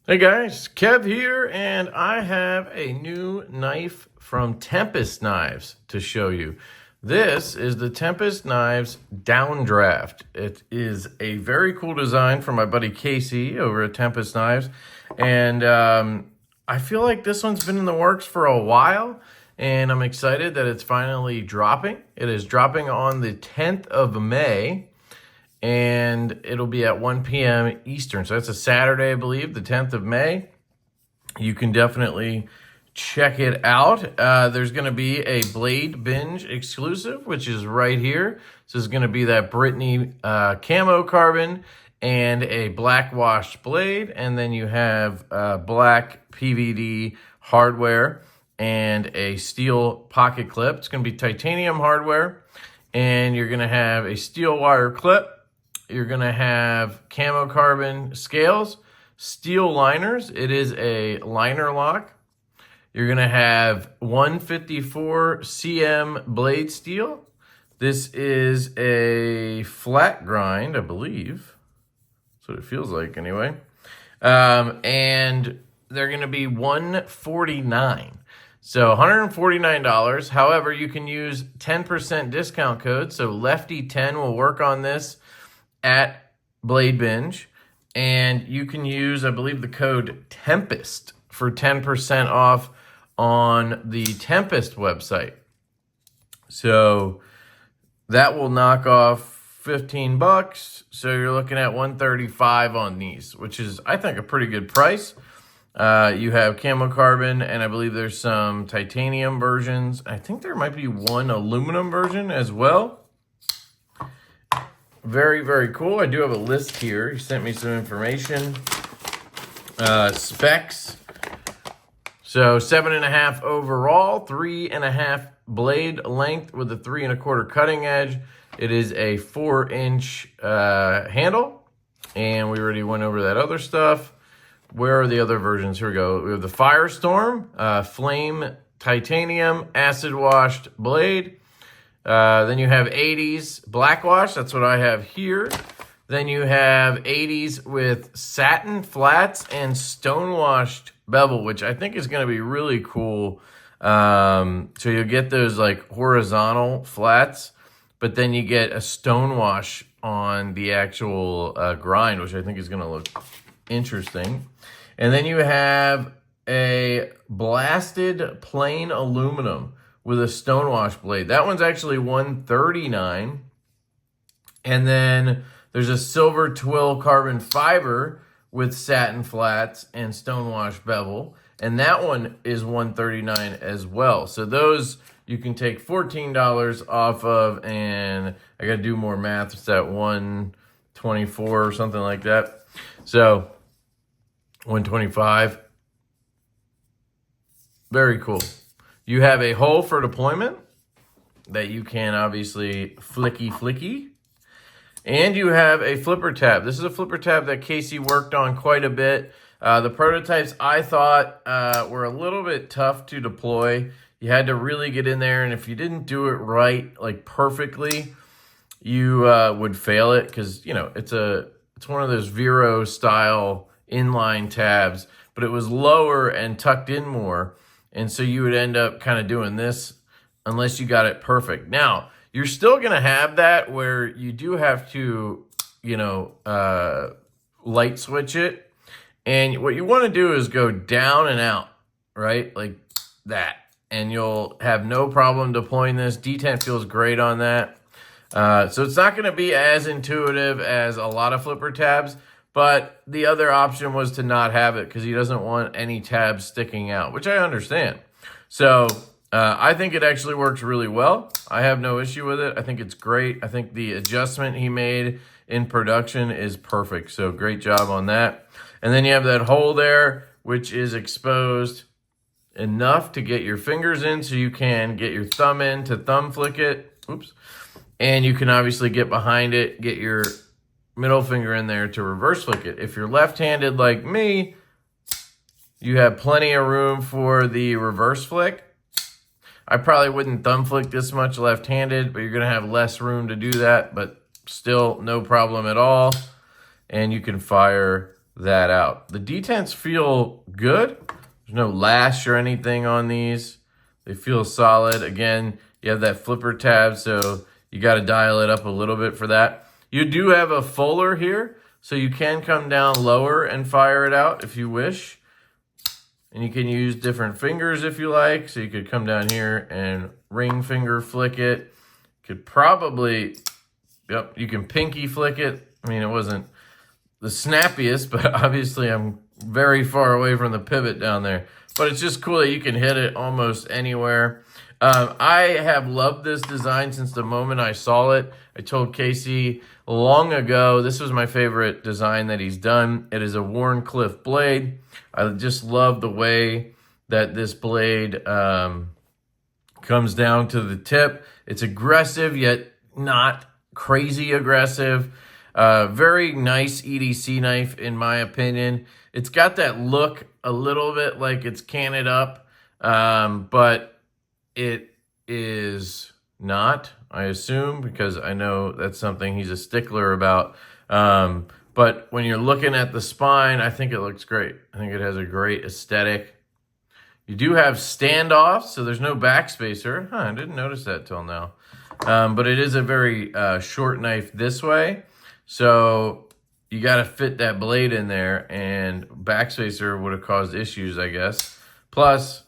Hey guys, Kev here, and I have a new knife from Tempest Knives to show you. This is the Tempest Knives Downdraft. It is a very cool design from my buddy Casey over at Tempest Knives, and I feel like this one's been in the works for a while, and I'm excited that it's finally dropping. It is dropping on the 10th of May. And it'll be at 1 p.m. Eastern. So that's a Saturday, I believe, the 10th of May. You can definitely check it out. There's going to be a Blade Binge exclusive, which is right here. So it's going to be that Brittany camo carbon and a black washed blade. And then you have black PVD hardware and a steel pocket clip. It's going to be titanium hardware. And you're going to have a steel wire clip. You're going to have camo carbon scales, steel liners. It is a liner lock. You're going to have 154 cm blade steel. This is a flat grind, I believe. That's what it feels like anyway. And they're going to be $149. So $149. However, you can use 10% discount code. So Lefty10 will work on this at Blade Binge, and you can use, I believe, the code Tempest for 10% off on the Tempest website. So that will knock off 15 bucks. So you're looking at $135 on these, which is, I think, a pretty good price. You have camo carbon, and I believe there's some titanium versions. I think there might be one aluminum version as well. Very, very cool. I do have a list here. He sent me some information. Specs. So 7.5 overall, 3.5 blade length with a 3 1/4 cutting edge. It is a 4-inch handle. And we already went over that other stuff. Where are the other versions? Here we go. We have the Firestorm, flame titanium, acid washed blade. Then you have 80s black wash. That's what I have here. Then you have 80s with satin flats and stone washed bevel, which I think is going to be really cool. So you'll get those like horizontal flats, but then you get a stone wash on the actual grind, which I think is going to look interesting. And then you have a blasted plain aluminum with a stonewash blade. That one's actually $139. And then there's a silver twill carbon fiber with satin flats and stonewash bevel. And that one is $139 as well. So those you can take $14 off of, and I gotta do more math. It's at $124 or something like that. So $125. Very cool. You have a hole for deployment that you can obviously flicky. And you have a flipper tab. This is a flipper tab that Casey worked on quite a bit. The prototypes I thought were a little bit tough to deploy. You had to really get in there, and if you didn't do it right, like perfectly, you would fail it because, you know, it's one of those Vero style inline tabs, but it was lower and tucked in more. And so you would end up kind of doing this unless you got it perfect. Now, you're still going to have that where you do have to, you know, light switch it. And what you want to do is go down and out, right? Like that. And you'll have no problem deploying this. D10 feels great on that. So it's not going to be as intuitive as a lot of flipper tabs. But the other option was to not have it because he doesn't want any tabs sticking out, which I understand. So I think it actually works really well. I have no issue with it. I think it's great. I think the adjustment he made in production is perfect. So great job on that. And then you have that hole there, which is exposed enough to get your fingers in so you can get your thumb in to thumb flick it. Oops. And you can obviously get behind it, get your middle finger in there to reverse flick it. If you're left-handed like me, you have plenty of room for the reverse flick. I probably wouldn't thumb flick this much left-handed, but you're going to have less room to do that, but still no problem at all. And you can fire that out. The detents feel good. There's no lash or anything on these. They feel solid. Again, you have that flipper tab, so you got to dial it up a little bit for that. You do have a fuller here, so you can come down lower and fire it out if you wish. And you can use different fingers if you like. So you could come down here and ring finger flick it. Could probably, yep, you can pinky flick it. I mean, it wasn't the snappiest, but obviously I'm very far away from the pivot down there. But it's just cool that you can hit it almost anywhere. I have loved this design since the moment I saw it. I told Casey long ago, this was my favorite design that he's done. It is a Wharncliffe blade. I just love the way that this blade comes down to the tip. It's aggressive, yet not crazy aggressive. Very nice EDC knife, in my opinion. It's got that look a little bit like it's canted up, but it is not, I assume, because I know that's something he's a stickler about. But when you're looking at the spine, I think it looks great. I think it has a great aesthetic. You do have standoffs, so there's no backspacer. I didn't notice that till now. But it is a very short knife this way. So you got to fit that blade in there, and backspacer would have caused issues, I guess. Plus,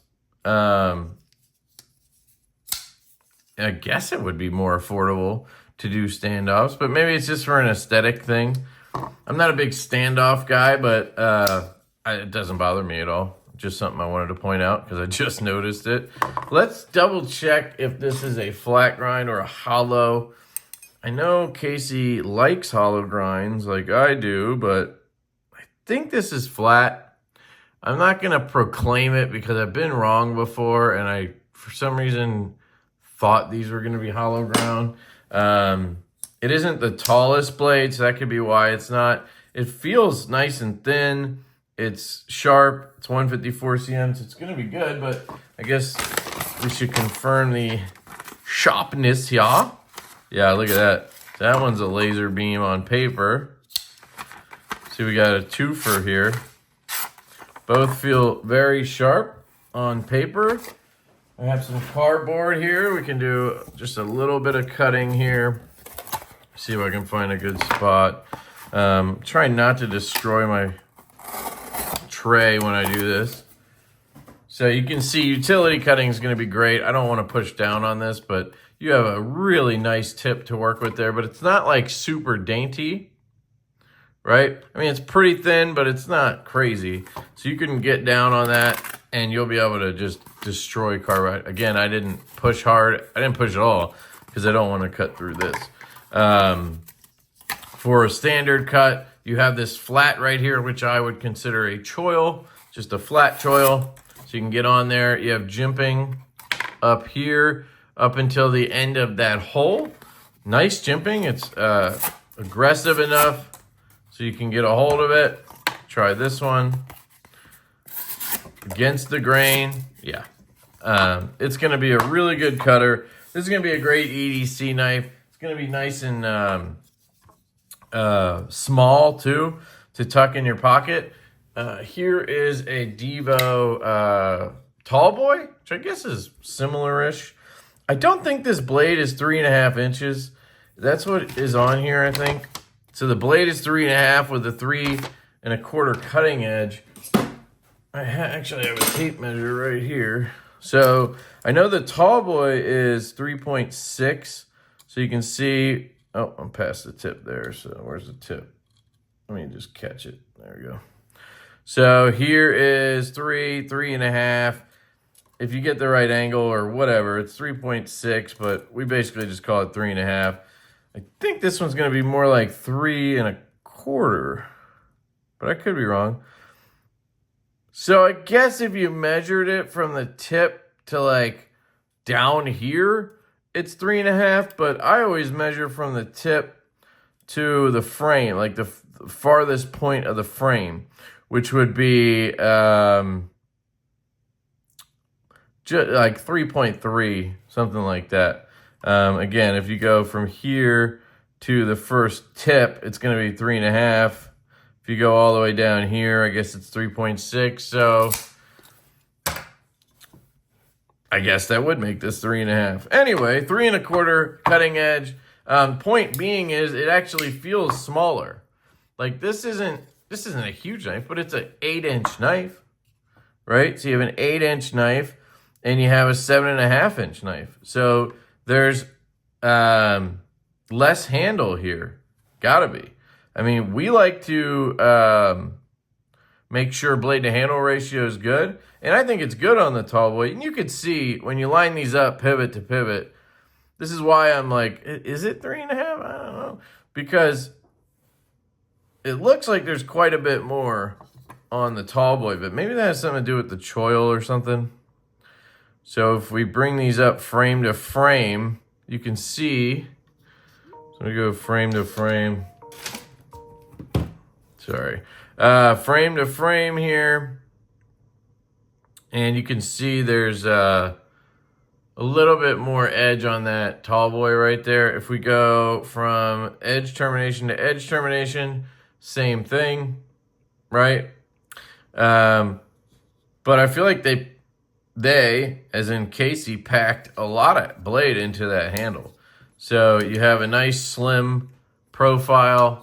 I guess it would be more affordable to do standoffs, but maybe it's just for an aesthetic thing. I'm not a big standoff guy, but it doesn't bother me at all. Just something I wanted to point out because I just noticed it. Let's double check if this is a flat grind or a hollow. I know Casey likes hollow grinds like I do, but I think this is flat. I'm not going to proclaim it because I've been wrong before, and I, for some reason, thought these were going to be hollow ground. It isn't the tallest blade, so that could be why it's not. It feels nice and thin. It's sharp. It's 154 cm, so it's going to be good, but I guess we should confirm the sharpness here. Yeah, look at that. That one's a laser beam on paper. See, we got a twofer here. Both feel very sharp on paper. I have some cardboard here. We can do just a little bit of cutting here. See if I can find a good spot. Try not to destroy my tray when I do this. So you can see utility cutting is going to be great. I don't want to push down on this, but you have a really nice tip to work with there, but it's not like super dainty, right? I mean, it's pretty thin, but it's not crazy. So you can get down on that and you'll be able to just destroy carbide. Again, I didn't push hard. I didn't push at all because I don't want to cut through this. For a standard cut, you have this flat right here, which I would consider a choil, just a flat choil. So you can get on there. You have jimping up here, up until the end of that hole. Nice jimping. It's aggressive enough so you can get a hold of it. Try this one. Against the grain. Yeah. It's going to be a really good cutter. This is going to be a great EDC knife. It's going to be nice and small, too, to tuck in your pocket. Here is a Divo Tall Boy, which I guess is similar-ish. I don't think this blade is 3.5 inches. That's what is on here, I think. So the blade is 3.5 with a 3.25 cutting edge. I actually have a tape measure right here. So I know the Tall Boy is 3.6. So you can see, oh, I'm past the tip there. So where's the tip? Let me just catch it. There we go. So here is 3.5. If you get the right angle or whatever, it's 3.6, but we basically just call it 3.5. I think this one's going to be more like 3.25, but I could be wrong. So I guess if you measured it from the tip to like down here, it's 3.5, but I always measure from the tip to the frame, like the farthest point of the frame, which would be just like 3.3, something like that. Again, if you go from here to the first tip, it's going to be 3.5. If If you go all the way down here, I guess it's 3.6. So I guess that would make this 3.5. Anyway, 3.25 cutting edge. Point being is it actually feels smaller. Like this isn't a huge knife, but it's an 8-inch knife, right? So you have an 8-inch knife and you have a 7.5-inch knife. So there's less handle here. Gotta be. I mean, we like to make sure blade to handle ratio is good. And I think it's good on the tall boy. And you could see when you line these up pivot to pivot, this is why I'm like, is it 3.5? I don't know. Because it looks like there's quite a bit more on the tall boy, but maybe that has something to do with the choil or something. So if we bring these up frame to frame, you can see, so we go frame to frame. Sorry. Frame to frame here. And you can see there's a little bit more edge on that tall boy right there. If we go from edge termination to edge termination, same thing, right? But I feel like they, as in Casey, packed a lot of blade into that handle. So you have a nice slim profile.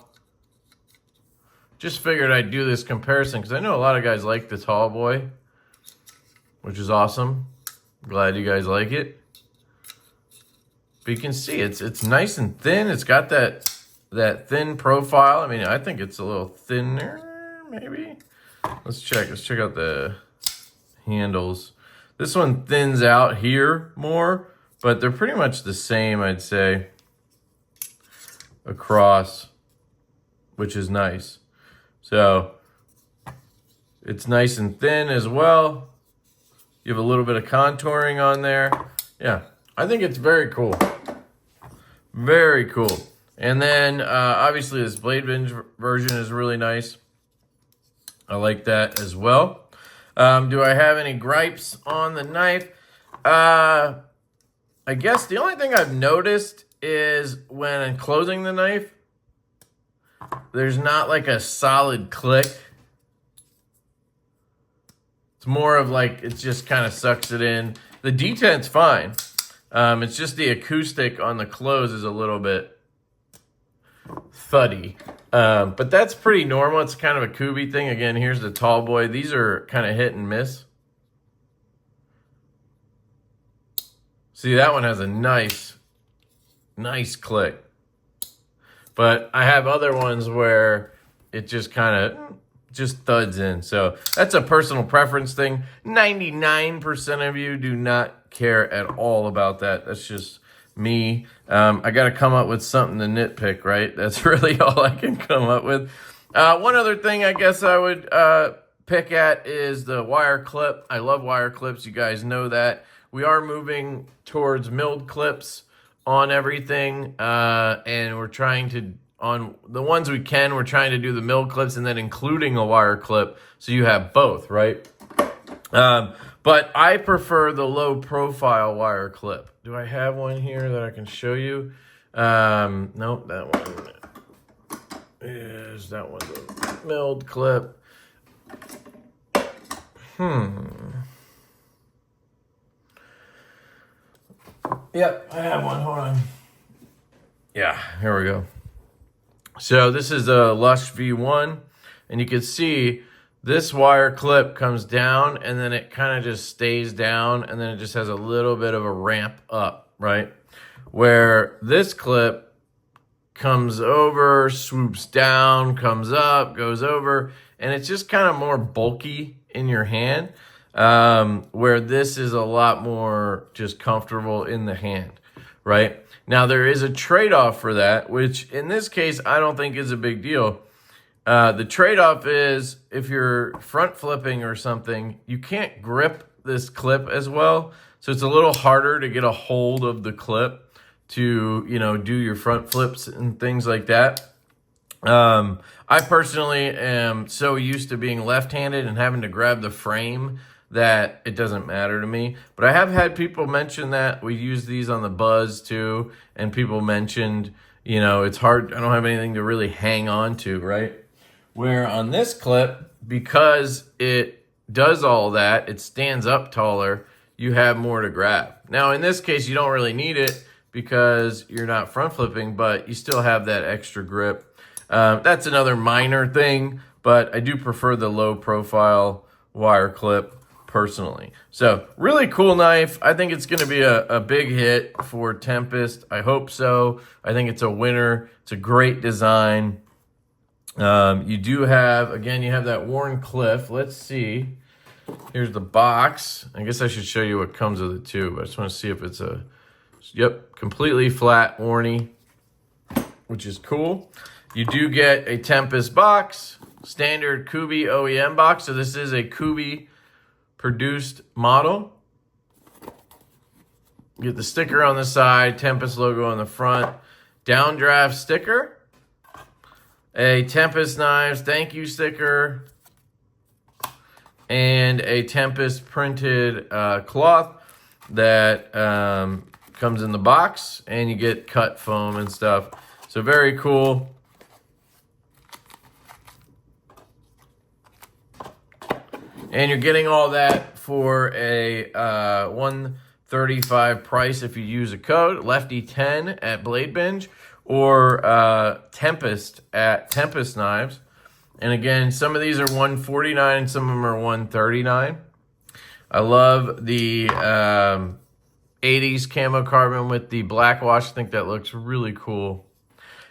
Just figured I'd do this comparison because I know a lot of guys like the tall boy, which is awesome. Glad you guys like it. But you can see it's nice and thin. It's got that thin profile. I mean, I think it's a little thinner, maybe. Let's check. Let's check out the handles. This one thins out here more, but they're pretty much the same, I'd say, across, which is nice. So it's nice and thin as well. You have a little bit of contouring on there. Yeah, I think it's very cool. Very cool. And then obviously this blade binge version is really nice. I like that as well. Do I have any gripes on the knife? I guess the only thing I've noticed is when enclosing the knife, there's not like a solid click. It's more of like, it just kind of sucks it in. The detent's fine. It's just the acoustic on the close is a little bit thuddy. But that's pretty normal. It's kind of a Kubi thing. Again, here's the tall boy. These are kind of hit and miss. See, that one has a nice click. But I have other ones where it just kind of just thuds in. So that's a personal preference thing. 99% of you do not care at all about that. That's just me. I got to come up with something to nitpick, right? That's really all I can come up with. One other thing I guess I would pick at is the wire clip. I love wire clips. You guys know that. We are moving towards milled clips on everything, and we're trying to, on the ones we can, we're trying to do the milled clips and then including a wire clip so you have both, right? But I prefer the low profile wire clip. Do I have one here that I can show you? Nope, that one is, that one's a milled clip. Yep, I have one, hold on. Yeah, here we go. So this is a Lush V1, and you can see this wire clip comes down and then it kind of just stays down and then it just has a little bit of a ramp up, right? Where this clip comes over, swoops down, comes up, goes over, and it's just kind of more bulky in your hand, where this is a lot more just comfortable in the hand, right? Now there is a trade-off for that, which in this case I don't think is a big deal. The trade-off is if you're front flipping or something, you can't grip this clip as well. So it's a little harder to get a hold of the clip to, you know, do your front flips and things like that. I personally am so used to being left-handed and having to grab the frame that it doesn't matter to me. But I have had people mention that. We use these on the Buzz too, and people mentioned, you know, it's hard. I don't have anything to really hang on to, right? Where on this clip, because it does all that, it stands up taller, you have more to grab. Now in this case, you don't really need it because you're not front flipping, but you still have that extra grip. That's another minor thing, but I do prefer the low profile wire clip personally. So really cool knife. I think it's gonna be a big hit for Tempest. I hope so. I think it's a winner. It's a great design. You do have, again, you have that worn cliff. Let's see. Here's the box. I guess I should show you what comes with it too, but I just want to see if it's a, yep, completely flat Orny, which is cool. You do get a Tempest box, standard Kubi OEM box. So this is a Kubi produced model. You get the sticker on the side, Tempest logo on the front, Downdraft sticker, a Tempest Knives thank you sticker, and a Tempest printed cloth that comes in the box, and you get cut foam and stuff. So very cool. And you're getting all that for a $135 price if you use a code Lefty10 at Blade Binge or Tempest at Tempest Knives. And again, some of these are $149, some of them are $139. I love the 80s camo carbon with the black wash. I think that looks really cool.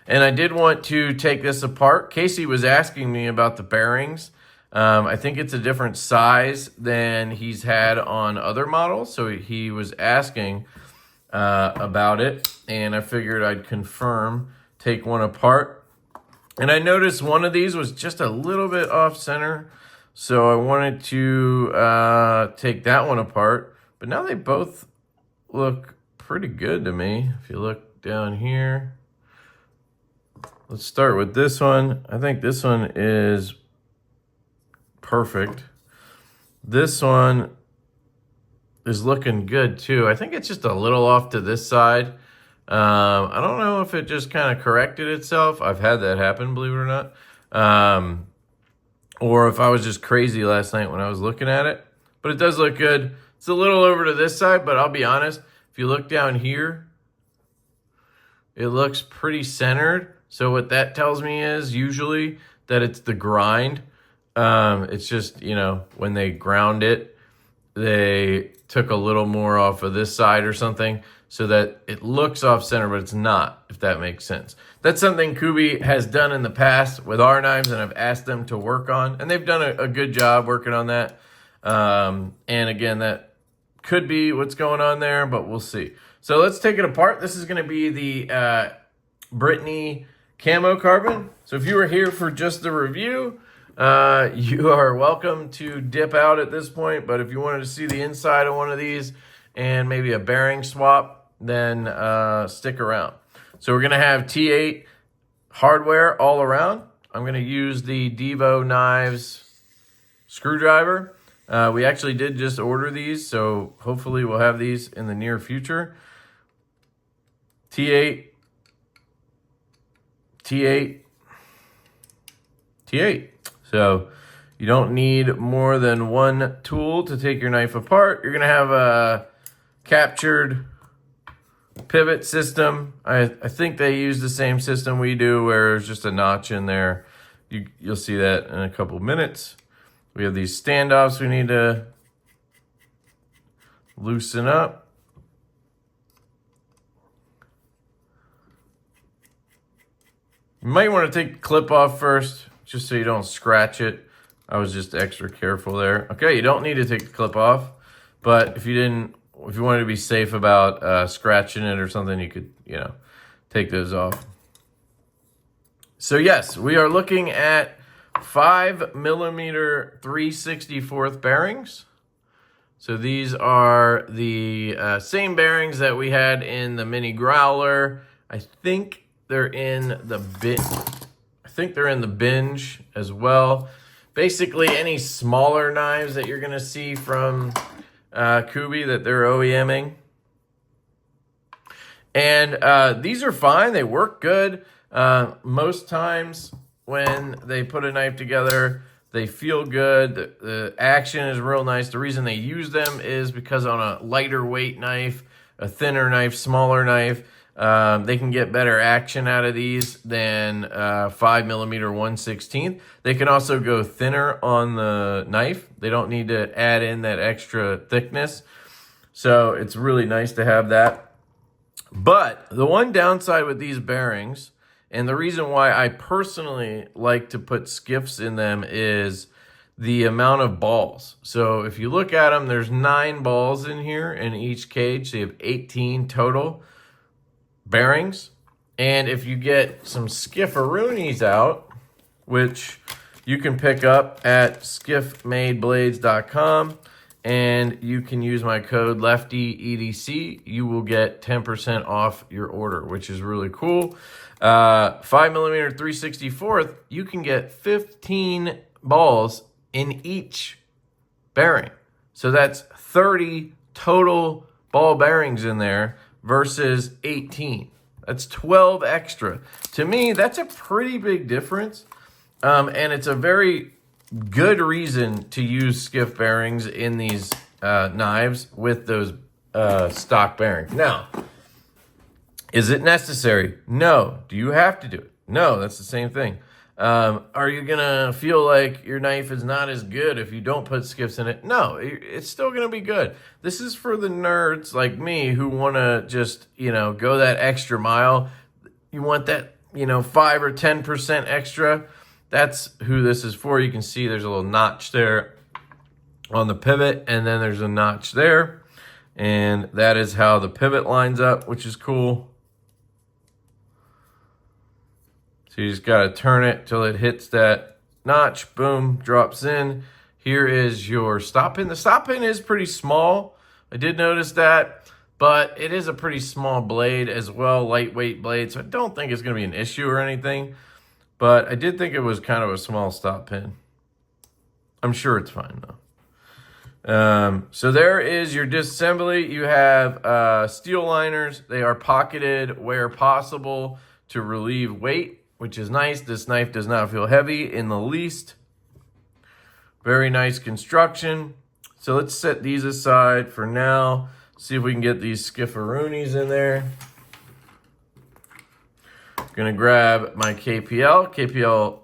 And I did want to take this apart. Casey was asking me about the bearings. I think it's a different size than he's had on other models. So he was asking about it, and I figured I'd confirm, take one apart. And I noticed one of these was just a little bit off center. So I wanted to take that one apart. But now they both look pretty good to me. If you look down here. Let's start with this one. I think this one is perfect. This one is looking good too. I think it's just a little off to this side. I don't know if it just kind of corrected itself. I've had that happen, believe it or not. Or if I was just crazy last night when I was looking at it. But it does look good. It's a little over to this side, but I'll be honest. If you look down here, it looks pretty centered. So what that tells me is usually that it's the grind. It's just, you know, when they ground it, they took a little more off of this side or something so that it looks off center, but it's not, if that makes sense. That's something Kubi has done in the past with our knives, and I've asked them to work on, and they've done a good job working on that. And again, that could be what's going on there, but we'll see. So let's take it apart. This is going to be the Brittany camo carbon. So if you were here for just the review, you are welcome to dip out at this point, but if you wanted to see the inside of one of these and maybe a bearing swap, then stick around. So we're going to have T8 hardware all around. I'm going to use the Divo knives screwdriver. We actually did just order these, so hopefully we'll have these in the near future. T8, T8, T8. So you don't need more than one tool to take your knife apart. You're going to have a captured pivot system. I think they use the same system we do where there's just a notch in there. You'll see that in a couple minutes. We have these standoffs we need to loosen up. You might want to take the clip off first, just so you don't scratch it. I was just extra careful there. Okay, you don't need to take the clip off, but if you wanted to be safe about scratching it or something, you could, take those off. So yes, we are looking at 5mm 3/64 bearings. So these are the same bearings that we had in the mini growler. I think they're in the binge as well. Basically, any smaller knives that you're going to see from Kubi that they're OEMing. And these are fine. They work good. Most times when they put a knife together. They feel good. The action is real nice. The reason they use them is because on a lighter weight knife, a thinner knife, smaller knife, they can get better action out of these than 5mm 1/16. They can also go thinner on the knife. They don't need to add in that extra thickness. So it's really nice to have that. But the one downside with these bearings, and the reason why I personally like to put Skiffs in them, is the amount of balls. So if you look at them, there's 9 balls in here in each cage. So you have 18 total bearings. And if you get some Skiffaroonies out, which you can pick up at skiffmadeblades.com, and you can use my code LeftyEDC, you will get 10% off your order, which is really cool. 5mm 3/64, you can get 15 balls in each bearing. So that's 30 total ball bearings in there versus 18. That's 12 extra. To me, that's a pretty big difference. And it's a very good reason to use Skiff bearings in these knives with those stock bearings. Now, is it necessary? No. Do you have to do it? No, that's the same thing. Are you going to feel like your knife is not as good if you don't put Skiffs in it? No, it's still going to be good. This is for the nerds like me who want to just, go that extra mile. You want that, 5 or 10% extra. That's who this is for. You can see there's a little notch there on the pivot, and then there's a notch there. And that is how the pivot lines up, which is cool. So you just got to turn it till it hits that notch. Boom, drops in. Here is your stop pin. The stop pin is pretty small. I did notice that, but it is a pretty small blade as well, lightweight blade. So I don't think it's going to be an issue or anything, but I did think it was kind of a small stop pin. I'm sure it's fine though. So there is your disassembly. You have steel liners. They are pocketed where possible to relieve weight, which is nice. This knife does not feel heavy in the least. Very nice construction. So let's set these aside for now. See if we can get these Skiffaroonies in there. Gonna grab my KPL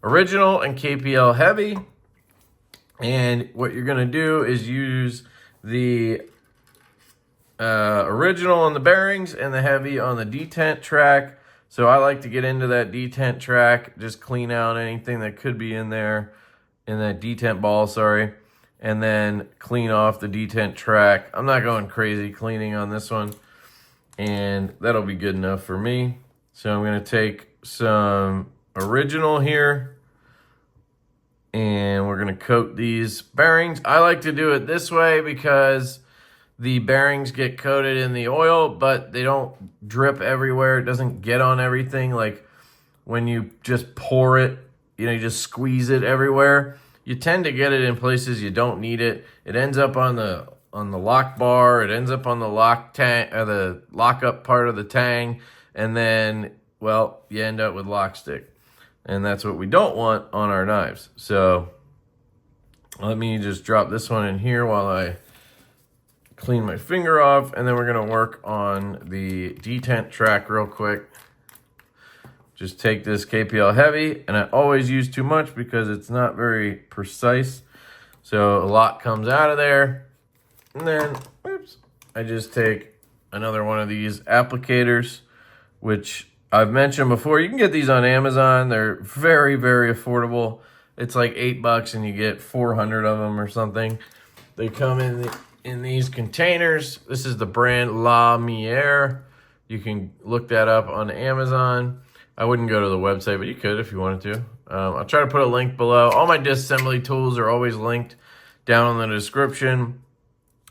Original and KPL Heavy. And what you're gonna do is use the Original on the bearings and the Heavy on the detent track. So I like to get into that detent track, just clean out anything that could be in there, in that detent ball, sorry, and then clean off the detent track. I'm not going crazy cleaning on this one, and that'll be good enough for me. So I'm going to take some Original here, and we're going to coat these bearings. I like to do it this way because the bearings get coated in the oil, but they don't drip everywhere. It doesn't get on everything. Like when you just pour it, you just squeeze it everywhere. You tend to get it in places you don't need it. It ends up on the lock bar. It ends up on the the lockup part of the tang, and then, well, you end up with lock stick. And that's what we don't want on our knives. So let me just drop this one in here while I clean my finger off, and then we're going to work on the detent track real quick. Just take this KPL Heavy, and I always use too much because it's not very precise. So a lot comes out of there. And then, oops, I just take another one of these applicators, which I've mentioned before. You can get these on Amazon. They're very, very affordable. It's like $8 and you get 400 of them or something. They come in these containers. This is the brand La Mière. You can look that up on Amazon. I wouldn't go to the website, but you could if you wanted to. I'll try to put a link below. All my disassembly tools are always linked down in the description,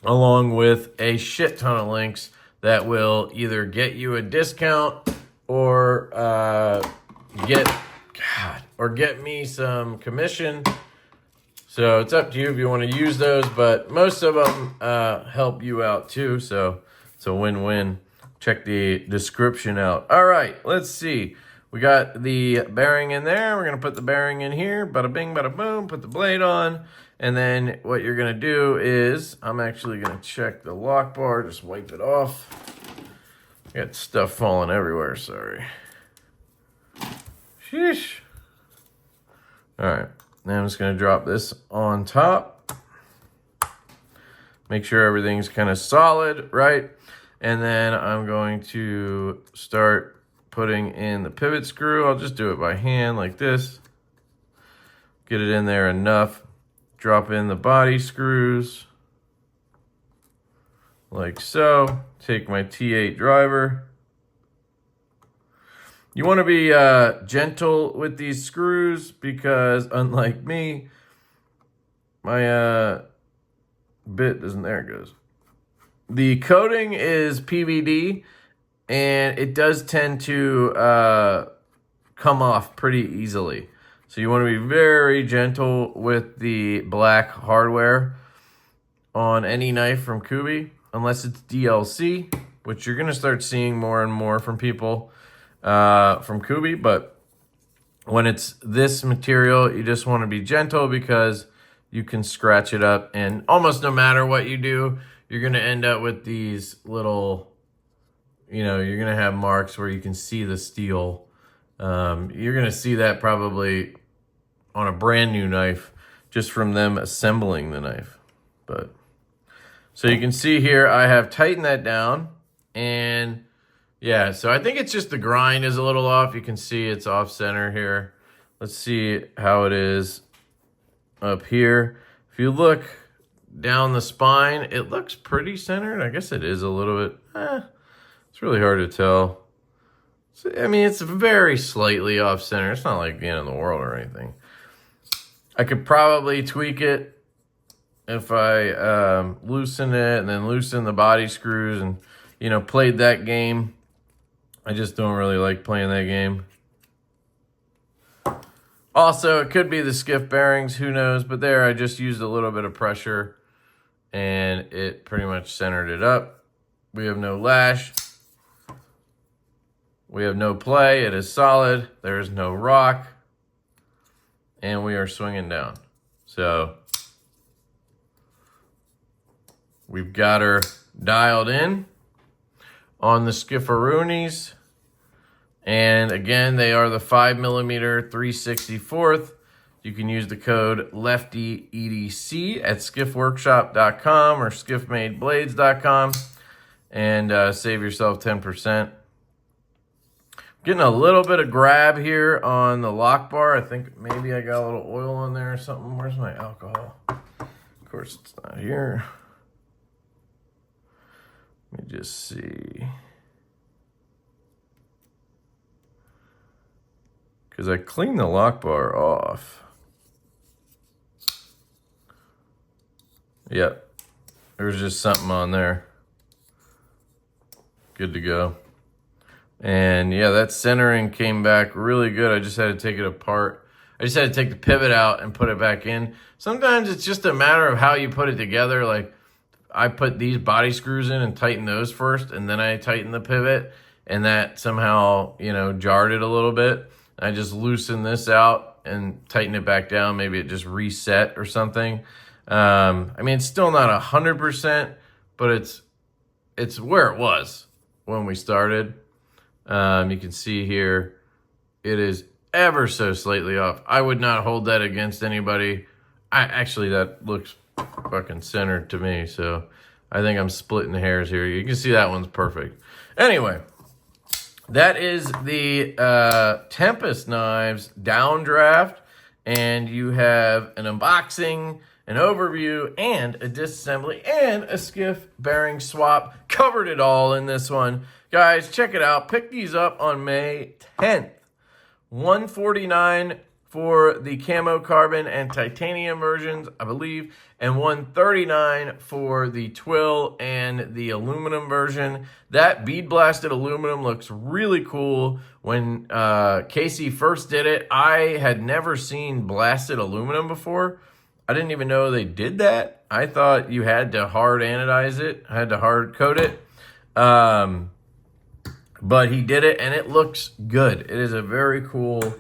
along with a shit ton of links that will either get you a discount or get me some commission. So it's up to you if you want to use those, but most of them help you out too, so it's a win-win. Check the description out. All right, let's see. we got the bearing in there. We're going to put the bearing in here. Bada bing, bada boom. Put the blade on. And then what you're going to do is, I'm actually going to check the lock bar. Just wipe it off. Got stuff falling everywhere, sorry. Sheesh. All right, now I'm just going to drop this on top. Make sure everything's kind of solid, right? And then I'm going to start putting in the pivot screw. I'll just do it by hand like this. Get it in there enough. Drop in the body screws like so. Take my T8 driver. You want to be gentle with these screws because unlike me, my bit doesn't, there it goes. The coating is PVD and it does tend to come off pretty easily. So you want to be very gentle with the black hardware on any knife from Kubi, unless it's DLC, which you're going to start seeing more and more from people from Kubi. But when it's this material, you just want to be gentle because you can scratch it up. And almost no matter what you do, you're going to end up with these little, you're going to have marks where you can see the steel. You're going to see that probably on a brand new knife just from them assembling the knife. But so you can see here, I have tightened that down. And yeah, so I think it's just the grind is a little off. You can see it's off center here. Let's see how it is up here. If you look down the spine, it looks pretty centered. I guess it is a little bit, it's really hard to tell. I mean, it's very slightly off center. It's not like the end of the world or anything. I could probably tweak it if I loosen it and then loosen the body screws and, played that game. I just don't really like playing that game. Also, it could be the Skiff bearings, who knows? But there, I just used a little bit of pressure and it pretty much centered it up. We have no lash. We have no play. It is solid. There is no rock. And we are swinging down. So we've got her dialed in on the Skiffaroonies. And again, they are the 5mm 3/64. You can use the code LeftyEDC at skiffworkshop.com or skiffmadeblades.com and save yourself 10%. Getting a little bit of grab here on the lock bar. I think maybe I got a little oil on there or something. Where's my alcohol? Of course, it's not here. Let me just see. Because I cleaned the lock bar off. Yep. There was just something on there. Good to go. And yeah, that centering came back really good. I just had to take it apart. I just had to take the pivot out and put it back in. Sometimes it's just a matter of how you put it together. Like I put these body screws in and tighten those first, and then I tighten the pivot, and that somehow, jarred it a little bit. I just loosened this out and tighten it back down. Maybe it just reset or something. I mean, it's still not 100%, but it's where it was when we started. You can see here, it is ever so slightly off. I would not hold that against anybody. Actually, that looks fucking centered to me, so I think I'm splitting hairs here. You can see that one's perfect. Anyway, that is the Tempest knives Downdraft, and you have an unboxing, an overview, and a disassembly, and a Skiff bearing swap. Covered it all in this one. Guys, check it out. Pick these up on May 10th. $149 for the camo carbon and titanium versions, I believe, and $139 for the twill and the aluminum version. That bead blasted aluminum looks really cool. When Casey first did it, I had never seen blasted aluminum before. I didn't even know they did that. I thought you had to hard anodize it, had to hard coat it. But he did it, and it looks good. It is a very cool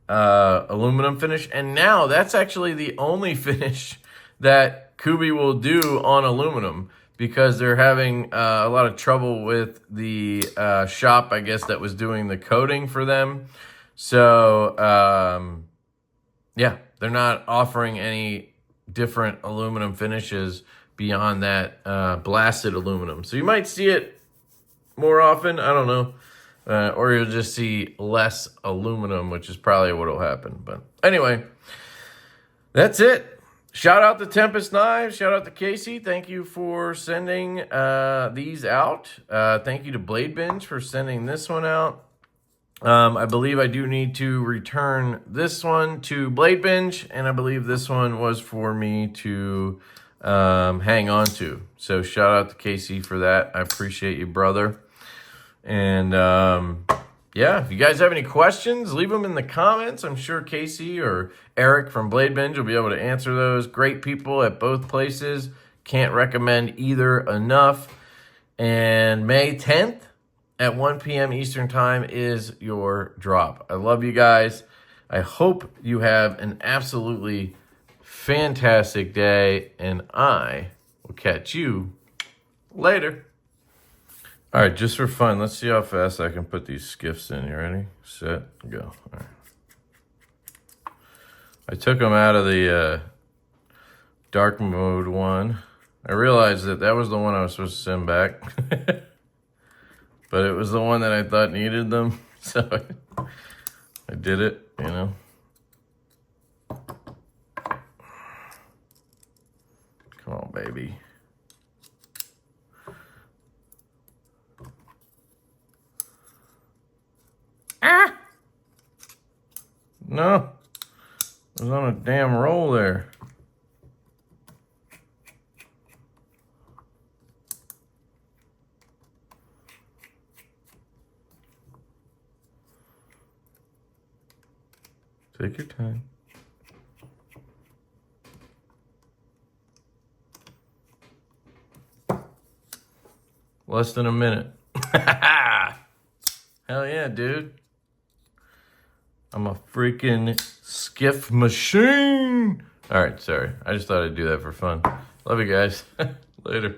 aluminum finish. And now that's actually the only finish that Kubi will do on aluminum, because they're having a lot of trouble with the shop, I guess, that was doing the coating for them. So, yeah, they're not offering any different aluminum finishes beyond that blasted aluminum. So you might see it more often, I don't know. Or you'll just see less aluminum, which is probably what will happen. But anyway, that's it. Shout out to Tempest Knives. Shout out to Casey. Thank you for sending these out. Thank you to Blade Binge for sending this one out. I believe I do need to return this one to Blade Binge, and I believe this one was for me to hang on to. So shout out to Casey for that. I appreciate you, brother. And yeah, if you guys have any questions, leave them in the comments. I'm sure Casey or Eric from Blade Binge will be able to answer those. Great people at both places. Can't recommend either enough. And May 10th at 1 p.m. Eastern Time is your drop. I love you guys. I hope you have an absolutely fantastic day, and I will catch you later. All right, just for fun, let's see how fast I can put these skiffs in. You ready? Set, go. All right. I took them out of the dark mode one. I realized that was the one I was supposed to send back. But it was the one that I thought needed them. So I did it, you know. Come on, baby. Ah! No. It was on a damn roll there. Take your time. Less than a minute. Hell yeah, dude. I'm a freaking skiff machine. All right, sorry. I just thought I'd do that for fun. Love you guys. Later.